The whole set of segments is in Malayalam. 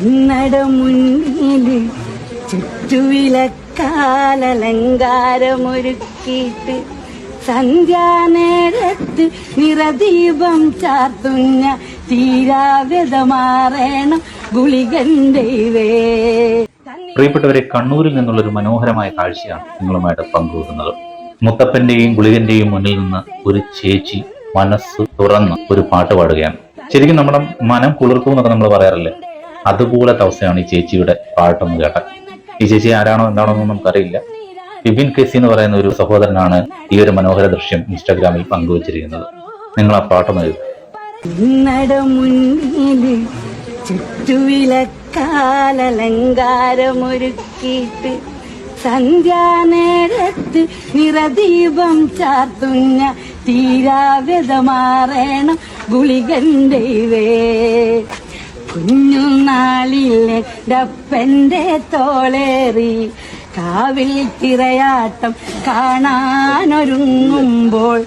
കന്നട മുന്നില് ചുറ്റുവിലക്കാലലങ്കാരമൊരുക്കിയിട്ട് സന്ധ്യാനേരത്ത് നിറദീപം ചാർത്തുന്ന തീരാവ്യതമാറേണം ഗുളികണ്ടേ. പ്രിയപ്പെട്ടവരെ, കണ്ണൂരിൽ നിന്നുള്ളൊരു മനോഹരമായ കാഴ്ചയാണ് നിങ്ങളുമായിട്ട് പങ്കുവെക്കുന്നത്. മുത്തപ്പന്റെയും ഗുളികന്റെയും മുന്നിൽ നിന്ന് ഒരു ചേച്ചി മനസ്സ് തുറന്ന് ഒരു പാട്ട് പാടുകയാണ്. ശരിക്കും നമ്മുടെ മനം കുളിർക്കും എന്നൊക്കെ നമ്മൾ പറയാറില്ലേ, അതുപോലത്തെ അവസ്ഥയാണ് ഈ ചേച്ചിയുടെ പാട്ടൊന്ന് കേട്ട. ഈ ചേച്ചി ആരാണോ എന്താണോ എന്ന് നമുക്കറിയില്ല. വിപിൻ കെസി എന്ന് പറയുന്ന ഒരു സഹോദരനാണ് ഈ ഒരു മനോഹര ദൃശ്യം ഇൻസ്റ്റാഗ്രാമിൽ പങ്കുവച്ചിരിക്കുന്നത്. നിങ്ങൾ ആ പാട്ടൊന്ന് കേൾക്കും. ചുറ്റുവിലക്കാലലങ്കാരമൊരുക്കിയിട്ട് സന്ധ്യാനേരത്ത് നിറദീപം ചാർത്തുന്ന തീരാവ്യതമാറേണം ഗുളികണ്ടേ. കുഞ്ഞുനാളിലെ ഡപ്പന്റെ തോളേറി കാവിൽ തിരയാട്ടം കാണാനൊരുങ്ങുമ്പോൾ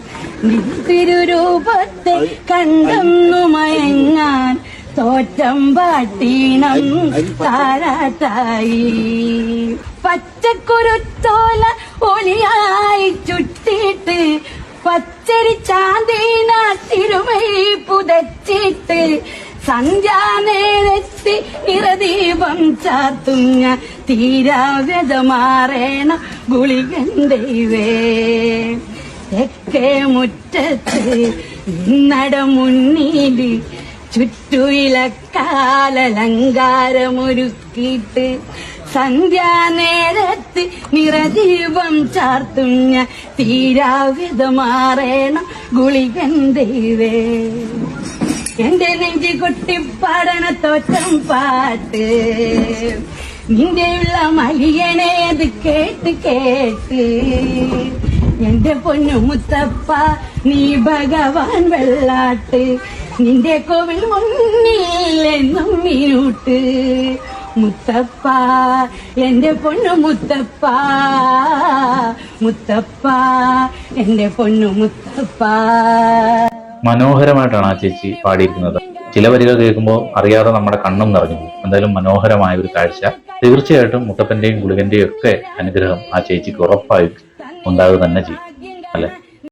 തിരുരൂപത്തെ കണ്ടെന്നു മയങ്ങാൻ തോറ്റം പാട്ടീണം താരാട്ടായി. പച്ചക്കുരുത്തോല ഒലിയായി ചുട്ടിട്ട് പച്ചരി ചാന്തിന തിരുമൈ പുതച്ചിട്ട് സന്ധ്യാനേരത്ത് നിറദീപം ചാർത്തുന്ന തീരാവ്യതമാറേണ ഗുളികണ്ടേ. തെക്കേ മുറ്റത്ത് നട മുന്നില് ചുറ്റുവിലക്കാലലങ്കാരമൊരുക്കിയിട്ട് സന്ധ്യാനേരത്ത് നിറദീപം ചാർത്തുന്ന തീരാവ്യതമാറേണം ഗുളികണ്ടേ. എന്റെ നെഞ്ചി കൊട്ടിപ്പാടണ തോറ്റം പാട്ട് നിന്റെയുള്ള മലിയണേത് കേട്ട് കേട്ട്. എന്റെ പൊന്നു മുത്തപ്പ നീ ഭഗവാൻ വെള്ളാട്ട്, നിന്റെ കോവിൽ മുന്നിൽ എന്നും മീനൂട്ട്. മുത്തപ്പ എന്റെ പൊന്നു മുത്തപ്പ, മുത്തപ്പ എന്റെ പൊന്നു മുത്തപ്പ. മനോഹരമായിട്ടാണ് ആ ചേച്ചി പാടിയിരിക്കുന്നത്. ചില വരികൾ കേൾക്കുമ്പോൾ അറിയാതെ നമ്മുടെ കണ്ണും നിറഞ്ഞു പോകും. എന്തായാലും മനോഹരമായ ഒരു കാഴ്ച. തീർച്ചയായിട്ടും മുത്തപ്പന്റെയും ഗുളികന്റെയും ഒക്കെ അനുഗ്രഹം ആ ചേച്ചിക്ക് ഉറപ്പായും ഉണ്ടാവുക തന്നെ ചെയ്യും, അല്ലെ?